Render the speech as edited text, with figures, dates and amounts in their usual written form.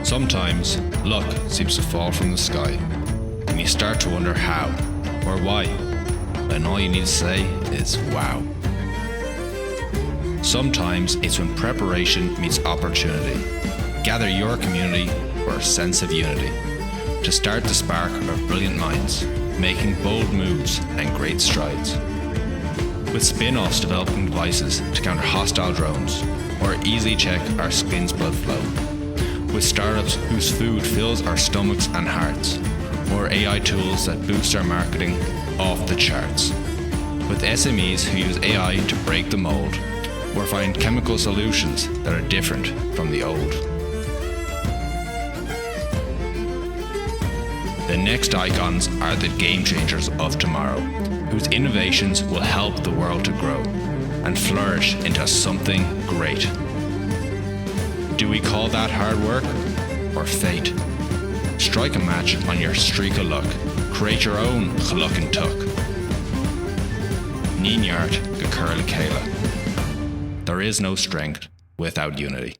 Sometimes, luck seems to fall from the sky, and you start to wonder how or why, and all you need to say is wow. Sometimes it's when preparation meets opportunity. Gather your community for a sense of unity, to start the spark of brilliant minds, making bold moves and great strides. With spin-offs developing devices to counter hostile drones, or easily check our skin's blood flow. With startups whose food fills our stomachs and hearts, or AI tools that boost our marketing off the charts. With SMEs who use AI to break the mold, or find chemical solutions that are different from the old. The next icons are the game changers of tomorrow, whose innovations will help the world to grow and flourish into something great. Do we call that hard work or fate? Strike a match on your streak of luck. Create your own chluck and tuck. Níneart go Curla Kayla. There is no strength without unity.